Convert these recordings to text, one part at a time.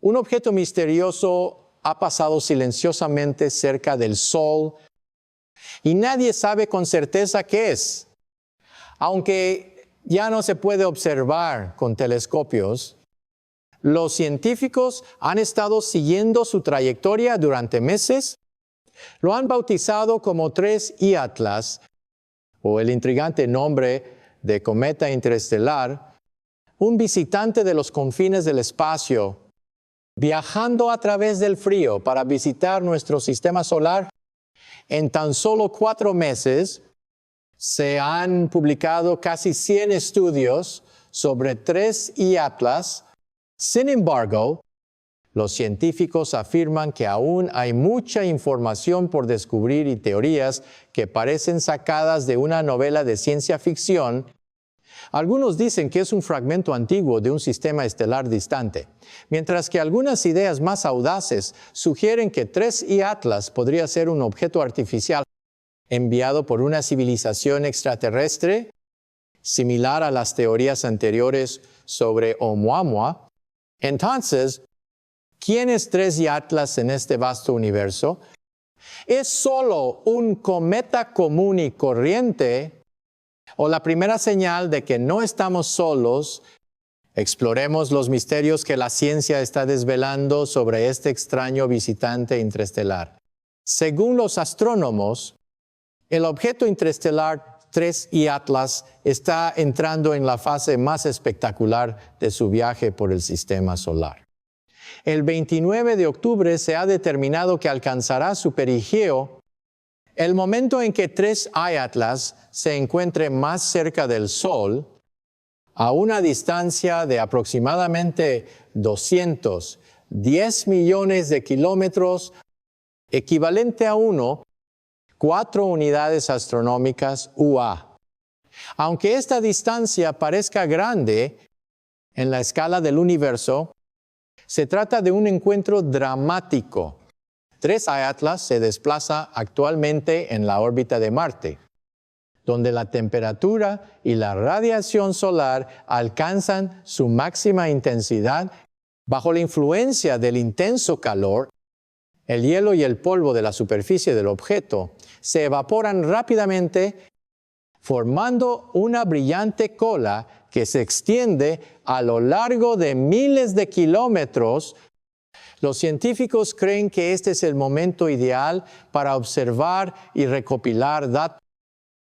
Un objeto misterioso ha pasado silenciosamente cerca del Sol y nadie sabe con certeza qué es. Aunque ya no se puede observar con telescopios, los científicos han estado siguiendo su trayectoria durante meses. Lo han bautizado como 3I Atlas, o el intrigante nombre de cometa interestelar, un visitante de los confines del espacio, viajando a través del frío para visitar nuestro sistema solar. En tan solo 4 meses se han publicado casi 100 estudios sobre 3I Atlas. Sin embargo, los científicos afirman que aún hay mucha información por descubrir y teorías que parecen sacadas de una novela de ciencia ficción. Algunos dicen que es un fragmento antiguo de un sistema estelar distante, mientras que algunas ideas más audaces sugieren que 3I Atlas podría ser un objeto artificial enviado por una civilización extraterrestre, similar a las teorías anteriores sobre Oumuamua. Entonces, ¿quién es 3I Atlas en este vasto universo? ¿Es solo un cometa común y corriente o la primera señal de que no estamos solos? Exploremos los misterios que la ciencia está desvelando sobre este extraño visitante interestelar. Según los astrónomos, el objeto interestelar 3I Atlas está entrando en la fase más espectacular de su viaje por el sistema solar. El 29 de octubre se ha determinado que alcanzará su perigeo el momento en que 3I Atlas se encuentre más cerca del Sol, a una distancia de aproximadamente 210 millones de kilómetros, equivalente a 4 unidades astronómicas UA. Aunque esta distancia parezca grande en la escala del universo, se trata de un encuentro dramático. 3I Atlas se desplaza actualmente en la órbita de Marte, donde la temperatura y la radiación solar alcanzan su máxima intensidad. Bajo la influencia del intenso calor, el hielo y el polvo de la superficie del objeto se evaporan rápidamente, formando una brillante cola que se extiende a lo largo de miles de kilómetros. Los científicos creen que este es el momento ideal para observar y recopilar datos.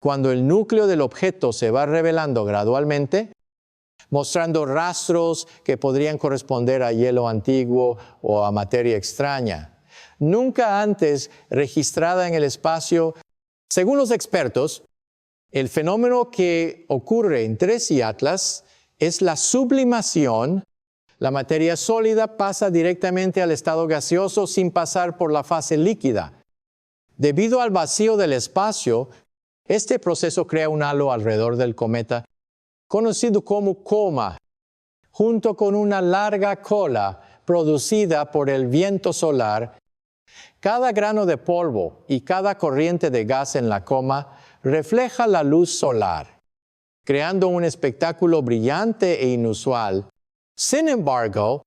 Cuando el núcleo del objeto se va revelando gradualmente, mostrando rastros que podrían corresponder a hielo antiguo o a materia extraña, nunca antes registrada en el espacio. Según los expertos, el fenómeno que ocurre en 3I Atlas es la sublimación. La materia sólida pasa directamente al estado gaseoso sin pasar por la fase líquida. Debido al vacío del espacio, este proceso crea un halo alrededor del cometa, conocido como coma, junto con una larga cola producida por el viento solar. Cada grano de polvo y cada corriente de gas en la coma refleja la luz solar, creando un espectáculo brillante e inusual. Sin embargo,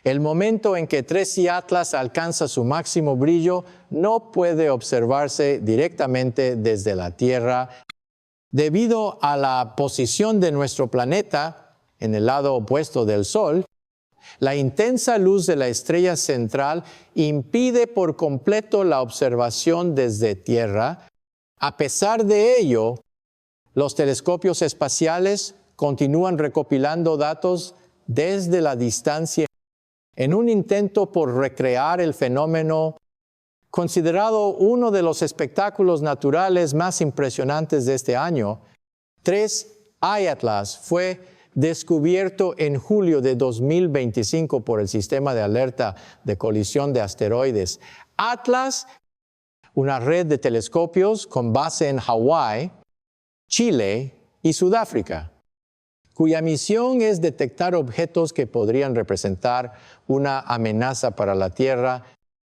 el momento en que 3I Atlas alcanza su máximo brillo no puede observarse directamente desde la Tierra. Debido a la posición de nuestro planeta en el lado opuesto del Sol, la intensa luz de la estrella central impide por completo la observación desde Tierra. A pesar de ello, los telescopios espaciales continúan recopilando datos desde la distancia en un intento por recrear el fenómeno considerado uno de los espectáculos naturales más impresionantes de este año. 3I Atlas fue descubierto en julio de 2025 por el Sistema de Alerta de Colisión de Asteroides. Atlas, una red de telescopios con base en Hawái, Chile y Sudáfrica, cuya misión es detectar objetos que podrían representar una amenaza para la Tierra.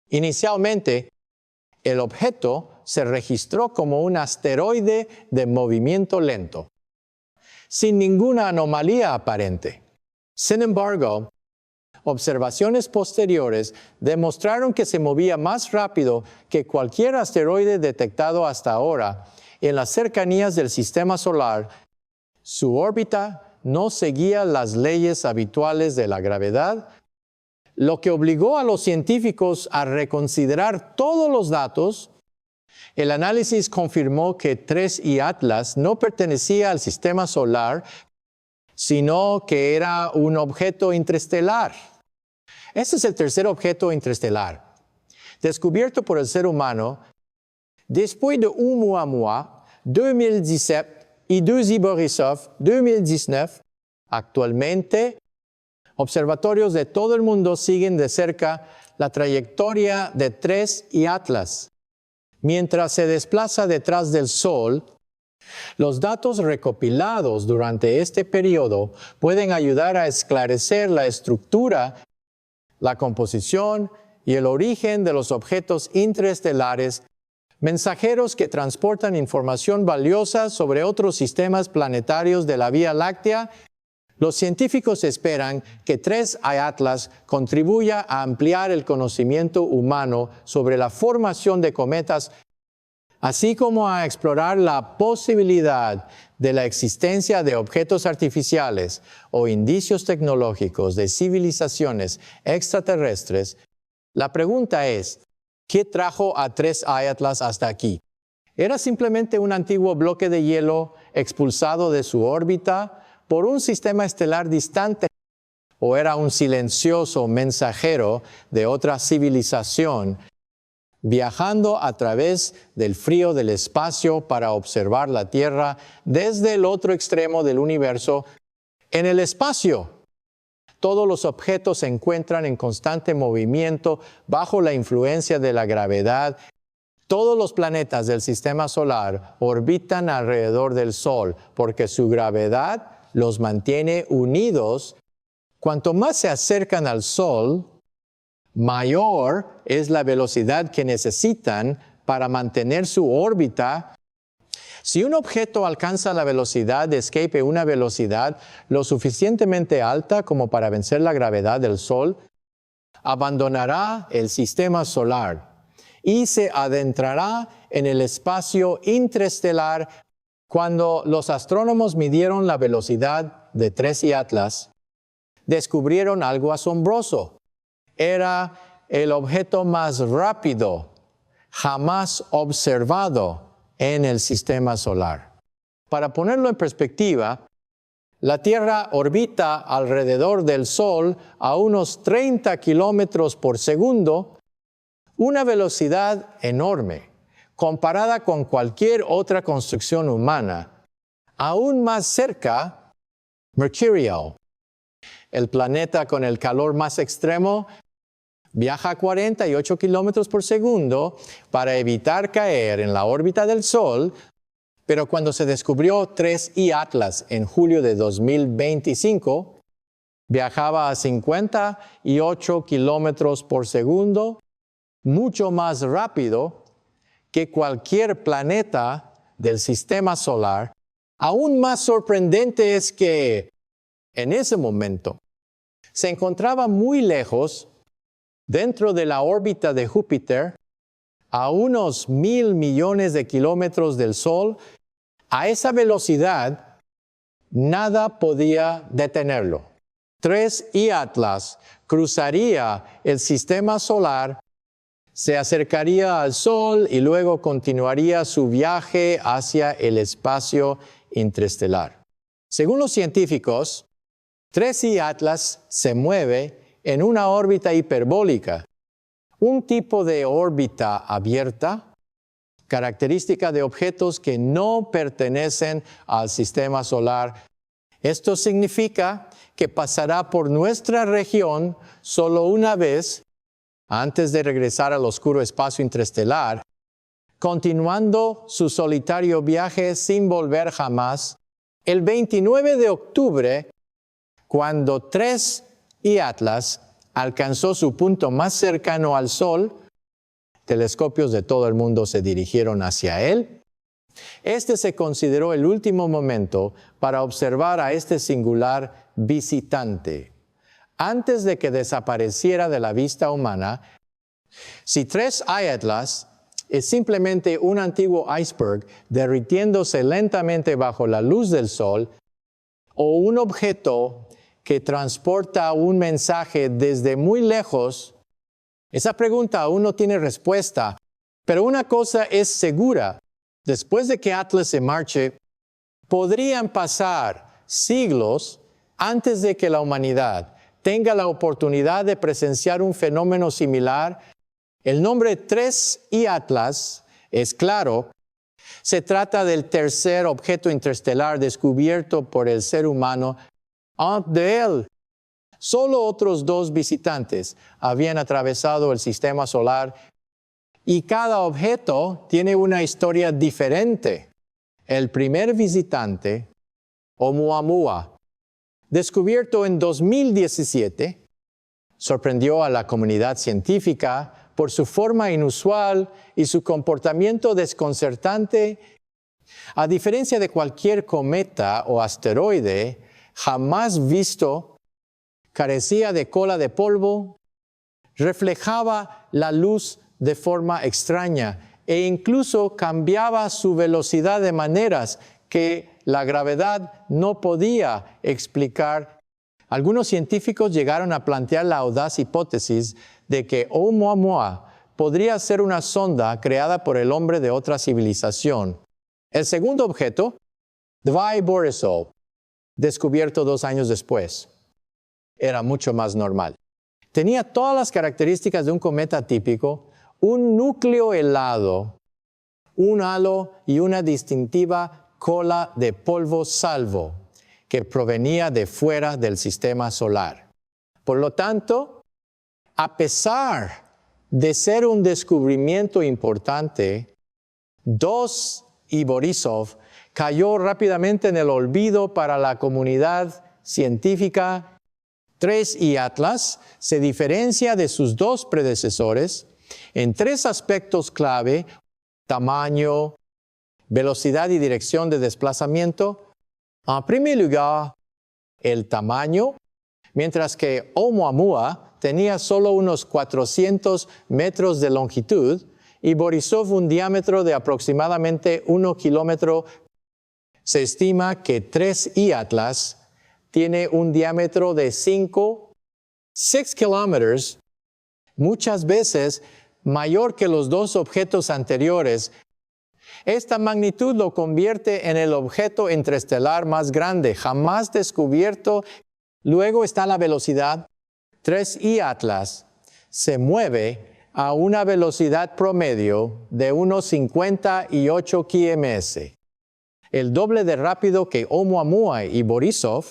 Inicialmente, el objeto se registró como un asteroide de movimiento lento, sin ninguna anomalía aparente. Sin embargo, observaciones posteriores demostraron que se movía más rápido que cualquier asteroide detectado hasta ahora en las cercanías del sistema solar. Su órbita no seguía las leyes habituales de la gravedad, lo que obligó a los científicos a reconsiderar todos los datos. El análisis confirmó que 3I Atlas no pertenecía al sistema solar, sino que era un objeto interestelar. Este es el tercer objeto interestelar, descubierto por el ser humano después de Oumuamua, 2017, y Doozy Borisov, 2019. Actualmente, observatorios de todo el mundo siguen de cerca la trayectoria de 3I Atlas. Mientras se desplaza detrás del Sol, los datos recopilados durante este periodo pueden ayudar a esclarecer la estructura, la composición y el origen de los objetos interestelares, mensajeros que transportan información valiosa sobre otros sistemas planetarios de la Vía Láctea. Los científicos esperan que 3I Atlas contribuya a ampliar el conocimiento humano sobre la formación de cometas, así como a explorar la posibilidad de la existencia de objetos artificiales o indicios tecnológicos de civilizaciones extraterrestres. La pregunta es, ¿qué trajo a 3I Atlas hasta aquí? ¿Era simplemente un antiguo bloque de hielo expulsado de su órbita por un sistema estelar distante, o era un silencioso mensajero de otra civilización viajando a través del frío del espacio para observar la Tierra desde el otro extremo del universo en el espacio? Todos los objetos se encuentran en constante movimiento bajo la influencia de la gravedad. Todos los planetas del sistema solar orbitan alrededor del Sol porque su gravedad los mantiene unidos. Cuanto más se acercan al Sol, mayor es la velocidad que necesitan para mantener su órbita. Si un objeto alcanza la velocidad de escape, una velocidad lo suficientemente alta como para vencer la gravedad del Sol, abandonará el sistema solar y se adentrará en el espacio interestelar. Cuando los astrónomos midieron la velocidad de 3I Atlas, descubrieron algo asombroso. Era el objeto más rápido jamás observado en el sistema solar. Para ponerlo en perspectiva, la Tierra orbita alrededor del Sol a unos 30 kilómetros por segundo, una velocidad enorme comparada con cualquier otra construcción humana. Aún más cerca, Mercurio, el planeta con el calor más extremo, viaja a 48 kilómetros por segundo para evitar caer en la órbita del Sol, pero cuando se descubrió 3I Atlas en julio de 2025, viajaba a 58 kilómetros por segundo, mucho más rápido que cualquier planeta del sistema solar. Aún más sorprendente es que, en ese momento, se encontraba muy lejos, dentro de la órbita de Júpiter, a unos 1,000 millones de kilómetros del Sol. A esa velocidad, nada podía detenerlo. 3I Atlas cruzaría el sistema solar, se acercaría al Sol y luego continuaría su viaje hacia el espacio interestelar. Según los científicos, 3I Atlas se mueve en una órbita hiperbólica, un tipo de órbita abierta, característica de objetos que no pertenecen al sistema solar. Esto significa que pasará por nuestra región solo una vez antes de regresar al oscuro espacio interestelar, continuando su solitario viaje sin volver jamás. El 29 de octubre, cuando 3I Atlas alcanzó su punto más cercano al Sol, telescopios de todo el mundo se dirigieron hacia él. Este se consideró el último momento para observar a este singular visitante. antes de que desapareciera de la vista humana. Si 3I Atlas es simplemente un antiguo iceberg derritiéndose lentamente bajo la luz del sol, o un objeto que transporta un mensaje desde muy lejos, esa pregunta aún no tiene respuesta. Pero una cosa es segura: después de que Atlas se marche, podrían pasar siglos antes de que la humanidad tenga la oportunidad de presenciar un fenómeno similar. El nombre 3I Atlas es claro. Se trata del tercer objeto interestelar descubierto por el ser humano. Antes de él, solo otros 2 visitantes habían atravesado el sistema solar, y cada objeto tiene una historia diferente. El primer visitante, Oumuamua, descubierto en 2017, sorprendió a la comunidad científica por su forma inusual y su comportamiento desconcertante. A diferencia de cualquier cometa o asteroide jamás visto, carecía de cola de polvo, reflejaba la luz de forma extraña e incluso cambiaba su velocidad de maneras que la gravedad no podía explicar. Algunos científicos llegaron a plantear la audaz hipótesis de que Oumuamua podría ser una sonda creada por el hombre de otra civilización. El segundo objeto, Dvai Borisov, descubierto 2 años después, era mucho más normal. Tenía todas las características de un cometa típico: un núcleo helado, un halo y una distintiva cola de polvo salvo que provenía de fuera del sistema solar. Por lo tanto, a pesar de ser un descubrimiento importante, 2I Borisov cayó rápidamente en el olvido para la comunidad científica. 3I Atlas se diferencia de sus 2 predecesores en 3 aspectos clave: tamaño, velocidad y dirección de desplazamiento. En primer lugar, el tamaño. Mientras que Oumuamua tenía solo unos 400 metros de longitud y Borisov un diámetro de aproximadamente 1 kilómetro, se estima que 3I Atlas tiene un diámetro de 6 kilómetros, muchas veces mayor que los 2 objetos anteriores. Esta magnitud lo convierte en el objeto interestelar más grande jamás descubierto. Luego está la velocidad. 3I Atlas se mueve a una velocidad promedio de unos 58 km, el doble de rápido que Oumuamua y Borisov.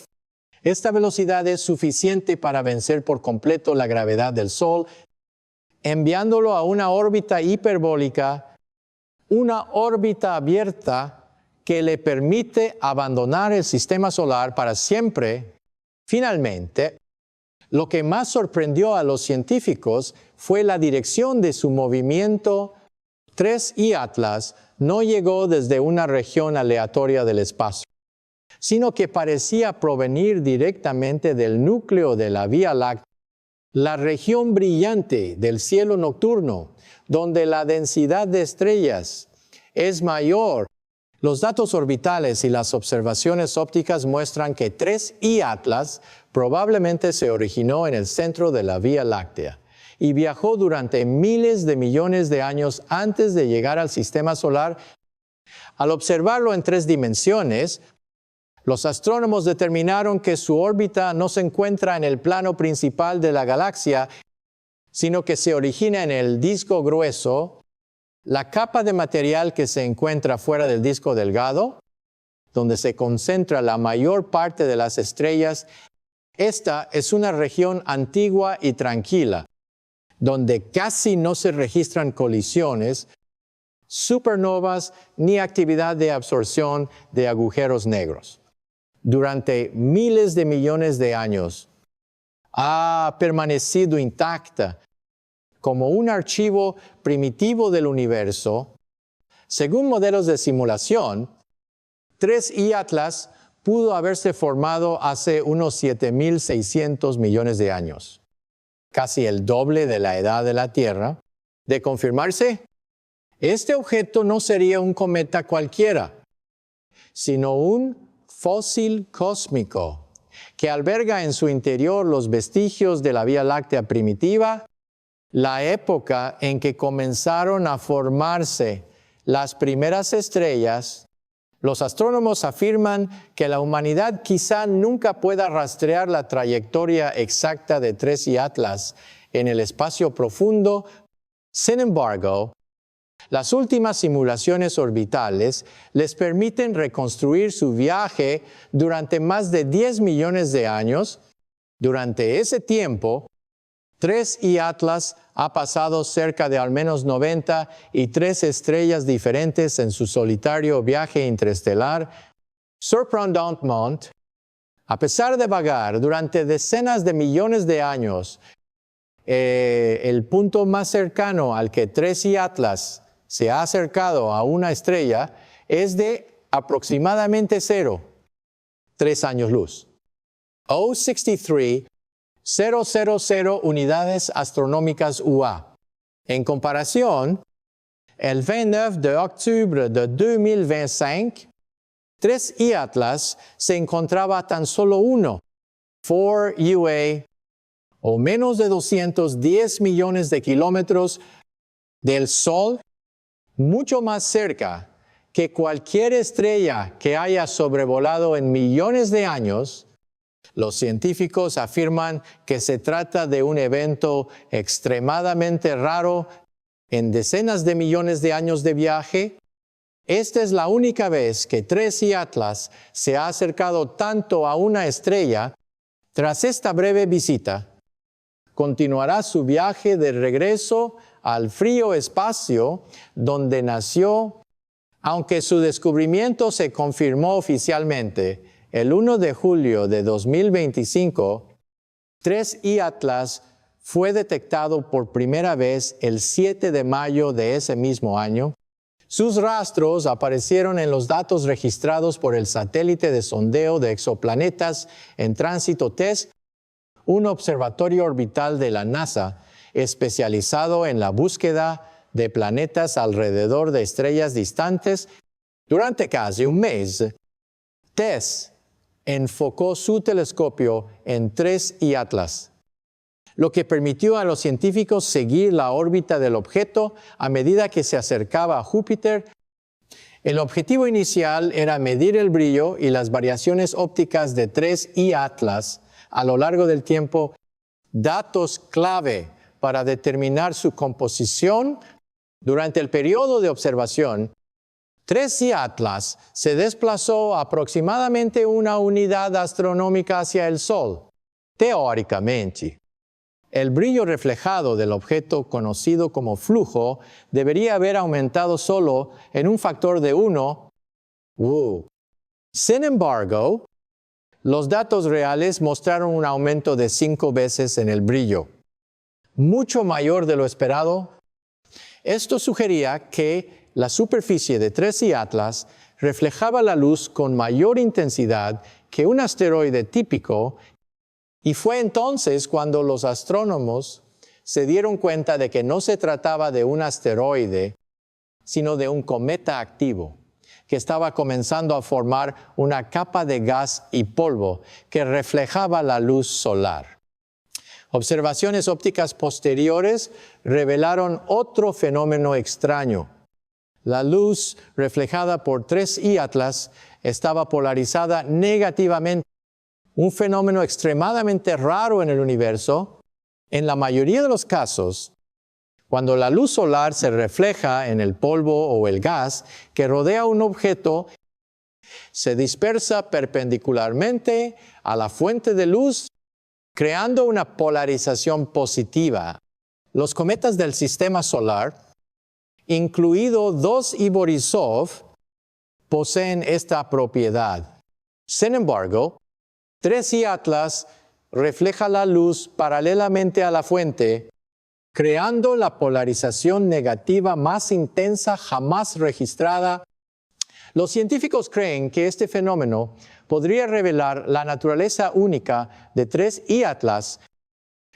Esta velocidad es suficiente para vencer por completo la gravedad del Sol, enviándolo a una órbita hiperbólica, una órbita abierta que le permite abandonar el sistema solar para siempre. Finalmente, lo que más sorprendió a los científicos fue la dirección de su movimiento. 3I Atlas no llegó desde una región aleatoria del espacio, sino que parecía provenir directamente del núcleo de la Vía Láctea, la región brillante del cielo nocturno, donde la densidad de estrellas es mayor. Los datos orbitales y las observaciones ópticas muestran que 3I Atlas probablemente se originó en el centro de la Vía Láctea y viajó durante miles de millones de años antes de llegar al sistema solar. Al observarlo en 3 dimensiones, los astrónomos determinaron que su órbita no se encuentra en el plano principal de la galaxia, sino que se origina en el disco grueso, la capa de material que se encuentra fuera del disco delgado, donde se concentra la mayor parte de las estrellas. Esta es una región antigua y tranquila, donde casi no se registran colisiones, supernovas ni actividad de absorción de agujeros negros. Durante miles de millones de años, ha permanecido intacta como un archivo primitivo del universo. Según modelos de simulación, 3I Atlas pudo haberse formado hace unos 7.600 millones de años, casi el doble de la edad de la Tierra. De confirmarse, este objeto no sería un cometa cualquiera, sino un fósil cósmico que alberga en su interior los vestigios de la Vía Láctea primitiva, la época en que comenzaron a formarse las primeras estrellas. Los astrónomos afirman que la humanidad quizá nunca pueda rastrear la trayectoria exacta de TRES y Atlas en el espacio profundo. Sin embargo, las últimas simulaciones orbitales les permiten reconstruir su viaje durante más de 10 millones de años. Durante ese tiempo, TRES y Atlas ha pasado cerca de al menos 93 estrellas diferentes en su solitario viaje interestelar. Surprendentement, a pesar de vagar durante decenas de millones de años, el punto más cercano al que TRES y Atlas se ha acercado a una estrella es de aproximadamente 3 años luz. 0.63000 unidades astronómicas UA. En comparación, el 29 de octubre de 2025, TRES y Atlas se encontraba a tan solo 4 UA, o menos de 210 millones de kilómetros del Sol, mucho más cerca que cualquier estrella que haya sobrevolado en millones de años. Los científicos afirman que se trata de un evento extremadamente raro en decenas de millones de años de viaje. Esta es la única vez que TRES y Atlas se ha acercado tanto a una estrella. Tras esta breve visita, continuará su viaje de regreso al frío espacio donde nació, aunque su descubrimiento se confirmó oficialmente el 1 de julio de 2025, TRES y Atlas fue detectado por primera vez el 7 de mayo de ese mismo año. Sus rastros aparecieron en los datos registrados por el satélite de sondeo de exoplanetas en tránsito TESS, un observatorio orbital de la NASA especializado en la búsqueda de planetas alrededor de estrellas distantes. Durante casi un mes, TESS enfocó su telescopio en TRES y Atlas, lo que permitió a los científicos seguir la órbita del objeto a medida que se acercaba a Júpiter. El objetivo inicial era medir el brillo y las variaciones ópticas de TRES y Atlas a lo largo del tiempo, datos clave para determinar su composición. Durante el periodo de observación, TRES y Atlas se desplazó aproximadamente 1 unidad astronómica hacia el Sol. Teóricamente, el brillo reflejado del objeto conocido como flujo debería haber aumentado solo en un factor de 1. Sin embargo, los datos reales mostraron un aumento de 5 veces en el brillo, mucho mayor de lo esperado. Esto sugería que la superficie de TRES y Atlas reflejaba la luz con mayor intensidad que un asteroide típico, y fue entonces cuando los astrónomos se dieron cuenta de que no se trataba de un asteroide, sino de un cometa activo, que estaba comenzando a formar una capa de gas y polvo que reflejaba la luz solar. Observaciones ópticas posteriores revelaron otro fenómeno extraño. La luz reflejada por TRES y Atlas estaba polarizada negativamente, un fenómeno extremadamente raro en el universo. En la mayoría de los casos, cuando la luz solar se refleja en el polvo o el gas que rodea un objeto, se dispersa perpendicularmente a la fuente de luz, creando una polarización positiva. Los cometas del sistema solar, incluido 2 Borisov, poseen esta propiedad. Sin embargo, TRES y Atlas refleja la luz paralelamente a la fuente, creando la polarización negativa más intensa jamás registrada. Los científicos creen que este fenómeno podría revelar la naturaleza única de 3I Atlas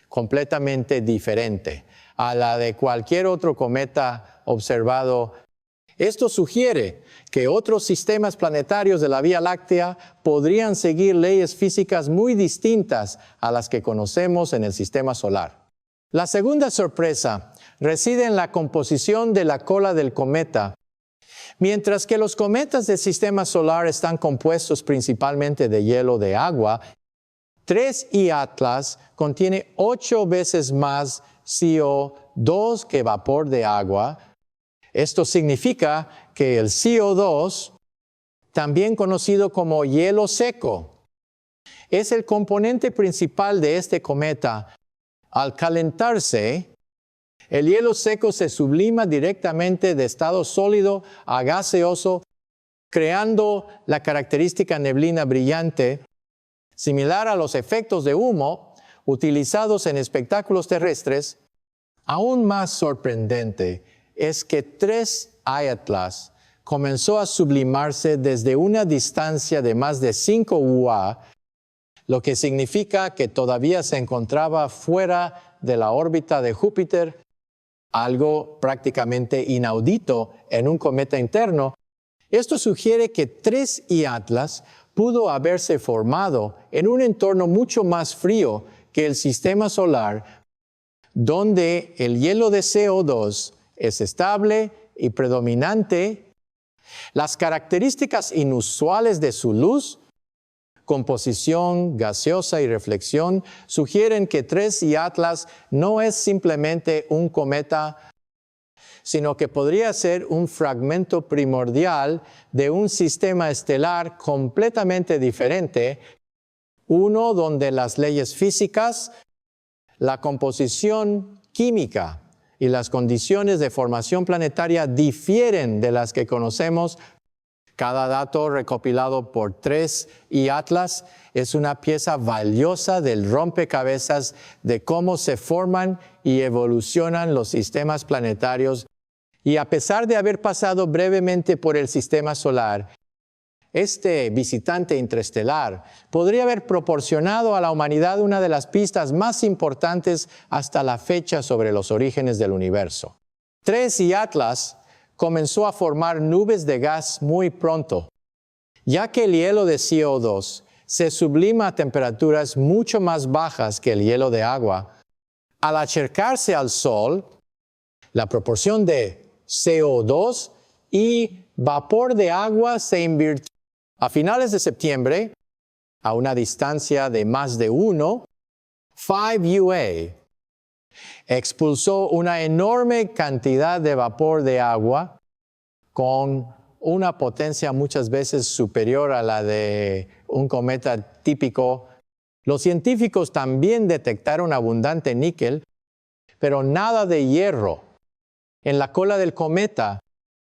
completamente diferente a la de cualquier otro cometa observado. Esto sugiere que otros sistemas planetarios de la Vía Láctea podrían seguir leyes físicas muy distintas a las que conocemos en el sistema solar. La segunda sorpresa reside en la composición de la cola del cometa. Mientras que los cometas del sistema solar están compuestos principalmente de hielo de agua, 3I Atlas contiene 8 veces más CO2 que vapor de agua. Esto significa que el CO2, también conocido como hielo seco, es el componente principal de este cometa. Al calentarse, el hielo seco se sublima directamente de estado sólido a gaseoso, creando la característica neblina brillante, similar a los efectos de humo utilizados en espectáculos terrestres. Aún más sorprendente es que 3I Atlas comenzó a sublimarse desde una distancia de más de 5 UA, lo que significa que todavía se encontraba fuera de la órbita de Júpiter, algo prácticamente inaudito en un cometa interno. Esto sugiere que 3I Atlas pudo haberse formado en un entorno mucho más frío que el sistema solar, donde el hielo de CO2 es estable y predominante. Las características inusuales de su luz, composición gaseosa y reflexión, sugieren que 3I Atlas no es simplemente un cometa, sino que podría ser un fragmento primordial de un sistema estelar completamente diferente, uno donde las leyes físicas, la composición química y las condiciones de formación planetaria difieren de las que conocemos. Cada dato recopilado por 3I Atlas es una pieza valiosa del rompecabezas de cómo se forman y evolucionan los sistemas planetarios. Y a pesar de haber pasado brevemente por el sistema solar, este visitante interestelar podría haber proporcionado a la humanidad una de las pistas más importantes hasta la fecha sobre los orígenes del universo. 3I Atlas comenzó a formar nubes de gas muy pronto, ya que el hielo de CO2 se sublima a temperaturas mucho más bajas que el hielo de agua. Al acercarse al Sol, la proporción de CO2 y vapor de agua se invirtió. A finales de septiembre, a una distancia de más de 1, 5 UA expulsó una enorme cantidad de vapor de agua con una potencia muchas veces superior a la de un cometa típico. Los científicos también detectaron abundante níquel, pero nada de hierro en la cola del cometa,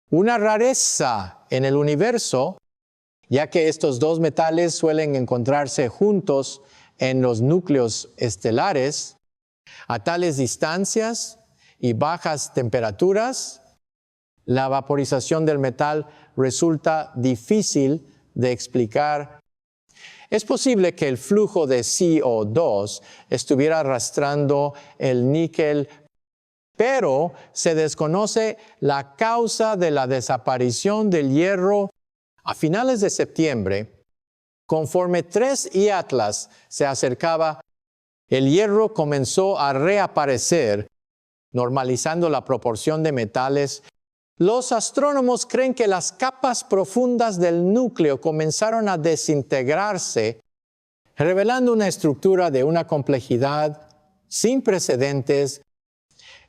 una rareza en el universo, ya que estos dos metales suelen encontrarse juntos en los núcleos estelares. A tales distancias y bajas temperaturas, la vaporización del metal resulta difícil de explicar. Es posible que el flujo de CO2 estuviera arrastrando el níquel, pero se desconoce la causa de la desaparición del hierro. A finales de septiembre, conforme 3I Atlas se acercaba, el hierro comenzó a reaparecer, normalizando la proporción de metales. Los astrónomos creen que las capas profundas del núcleo comenzaron a desintegrarse, revelando una estructura de una complejidad sin precedentes.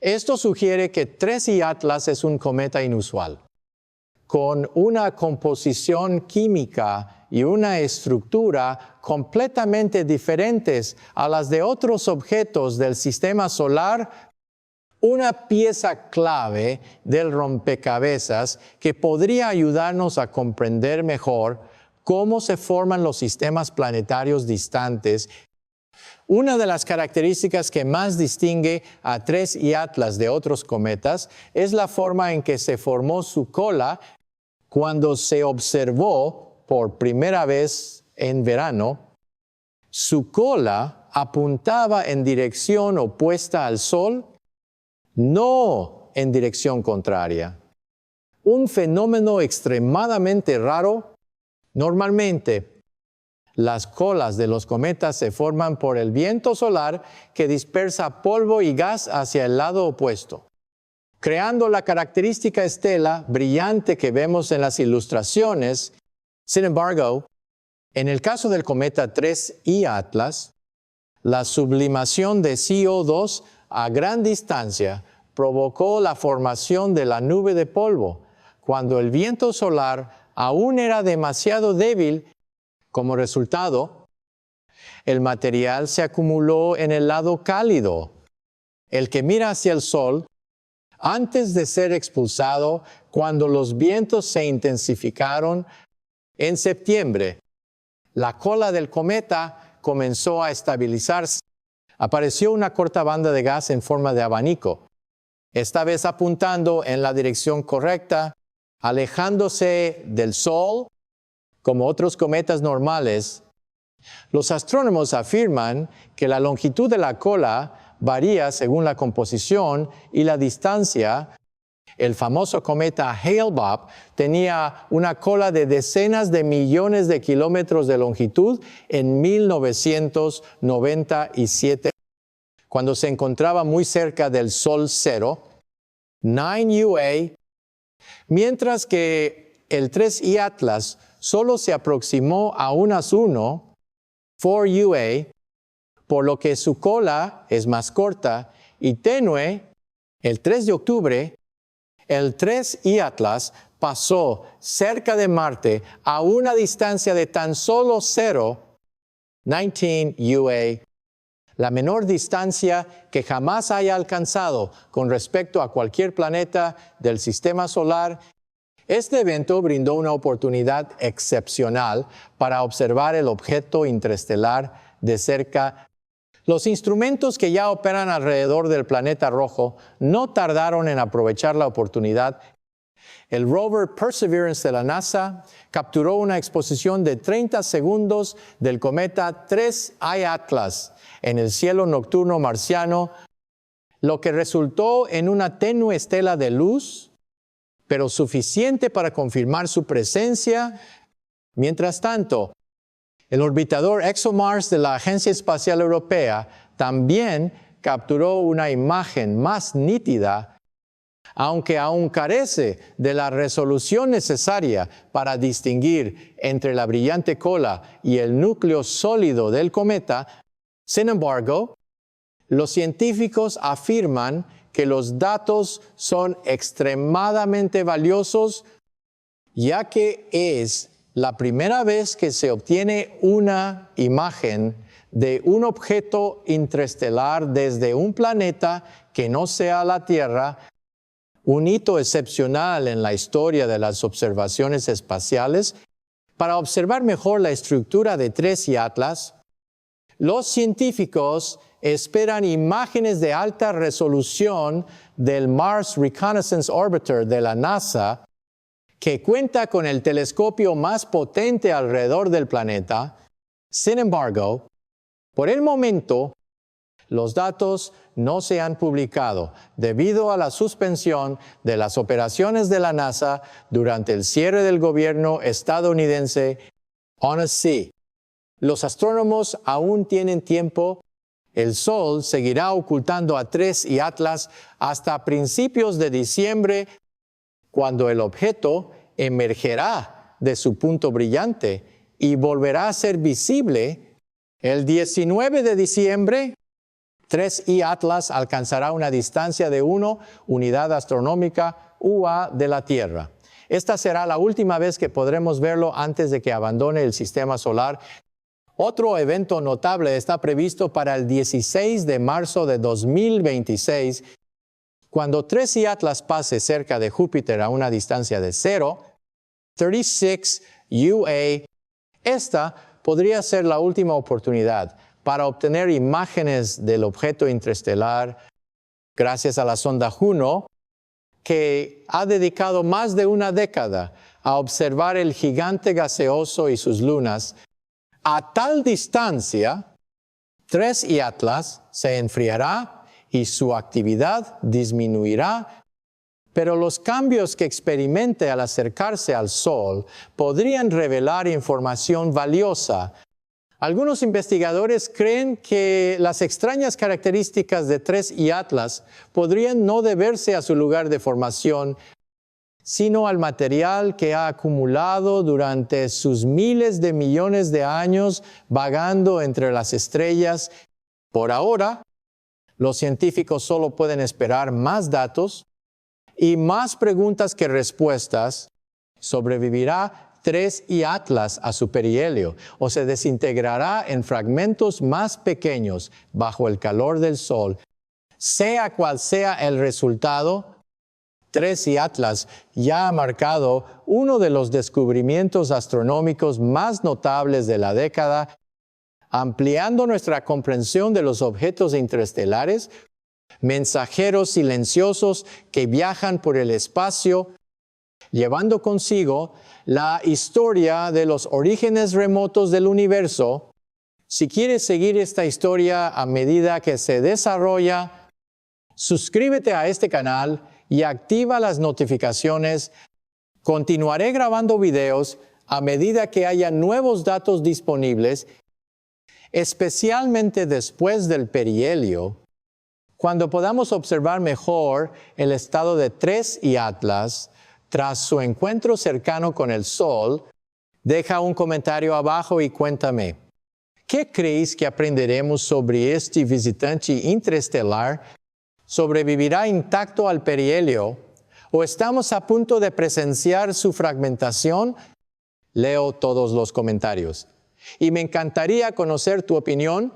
Esto sugiere que 3I Atlas es un cometa inusual, con una composición química y una estructura completamente diferentes a las de otros objetos del sistema solar, una pieza clave del rompecabezas que podría ayudarnos a comprender mejor cómo se forman los sistemas planetarios distantes. Una de las características que más distingue a 3I Atlas de otros cometas es la forma en que se formó su cola cuando se observó por primera vez en verano, su cola apuntaba en dirección opuesta al Sol, no en dirección contraria. Un fenómeno extremadamente raro. Normalmente, las colas de los cometas se forman por el viento solar que dispersa polvo y gas hacia el lado opuesto, creando la característica estela brillante que vemos en las ilustraciones. Sin embargo, en el caso del cometa 3I Atlas, la sublimación de CO2 a gran distancia provocó la formación de la nube de polvo, cuando el viento solar aún era demasiado débil. Como resultado, el material se acumuló en el lado cálido, el que mira hacia el Sol, antes de ser expulsado cuando los vientos se intensificaron. En septiembre, la cola del cometa comenzó a estabilizarse. Apareció una corta banda de gas en forma de abanico, esta vez apuntando en la dirección correcta, alejándose del Sol. Como otros cometas normales, los astrónomos afirman que la longitud de la cola varía según la composición y la distancia. El famoso cometa Hale-Bopp tenía una cola de decenas de millones de kilómetros de longitud en 1997, cuando se encontraba muy cerca del Sol cero, 9UA, mientras que el 3I Atlas solo se aproximó a unas 1, 4UA, por lo que su cola es más corta y tenue. El 3 de octubre, el 3I Atlas pasó cerca de Marte a una distancia de tan solo 0, 19UA, la menor distancia que jamás haya alcanzado con respecto a cualquier planeta del sistema solar. Este evento brindó una oportunidad excepcional para observar el objeto interestelar de cerca. Los instrumentos que ya operan alrededor del planeta rojo no tardaron en aprovechar la oportunidad. El rover Perseverance de la NASA capturó una exposición de 30 segundos del cometa 3I Atlas en el cielo nocturno marciano, lo que resultó en una tenue estela de luz, pero suficiente para confirmar su presencia. Mientras tanto, el orbitador ExoMars de la Agencia Espacial Europea también capturó una imagen más nítida, aunque aún carece de la resolución necesaria para distinguir entre la brillante cola y el núcleo sólido del cometa. Sin embargo, los científicos afirman que los datos son extremadamente valiosos, ya que es la primera vez que se obtiene una imagen de un objeto interestelar desde un planeta que no sea la Tierra, un hito excepcional en la historia de las observaciones espaciales. Para observar mejor la estructura de 3I Atlas, los científicos esperan imágenes de alta resolución del Mars Reconnaissance Orbiter de la NASA, que cuenta con el telescopio más potente alrededor del planeta. Sin embargo, por el momento, los datos no se han publicado debido a la suspensión de las operaciones de la NASA durante el cierre del gobierno estadounidense on a sea. Los astrónomos aún tienen tiempo. El Sol seguirá ocultando a 3I Atlas hasta principios de diciembre, cuando el objeto emergerá de su punto brillante y volverá a ser visible. El 19 de diciembre, 3I Atlas alcanzará una distancia de 1 unidad astronómica UA de la Tierra. Esta será la última vez que podremos verlo antes de que abandone el sistema solar. Otro evento notable está previsto para el 16 de marzo de 2026, cuando 3I Atlas pase cerca de Júpiter a una distancia de 0, 36 UA. Esta podría ser la última oportunidad para obtener imágenes del objeto interestelar gracias a la sonda Juno, que ha dedicado más de una década a observar el gigante gaseoso y sus lunas. A tal distancia, 3 y Atlas se enfriará y su actividad disminuirá, pero los cambios que experimente al acercarse al Sol podrían revelar información valiosa. Algunos investigadores creen que las extrañas características de 3 y Atlas podrían no deberse a su lugar de formación, sino al material que ha acumulado durante sus miles de millones de años vagando entre las estrellas. Por ahora, los científicos solo pueden esperar más datos y más preguntas que respuestas. ¿Sobrevivirá 3 y Atlas a su perihelio o se desintegrará en fragmentos más pequeños bajo el calor del Sol? Sea cual sea el resultado, 3 y Atlas ya ha marcado uno de los descubrimientos astronómicos más notables de la década, ampliando nuestra comprensión de los objetos interestelares, mensajeros silenciosos que viajan por el espacio, llevando consigo la historia de los orígenes remotos del universo. Si quieres seguir esta historia a medida que se desarrolla, suscríbete a este canal y activa las notificaciones. Continuaré grabando videos a medida que haya nuevos datos disponibles, especialmente después del perihelio, cuando podamos observar mejor el estado de 3 y Atlas tras su encuentro cercano con el Sol. Deja un comentario abajo y cuéntame, ¿qué creéis que aprenderemos sobre este visitante interestelar? ¿Sobrevivirá intacto al perihelio o estamos a punto de presenciar su fragmentación? Leo todos los comentarios. Y me encantaría conocer tu opinión.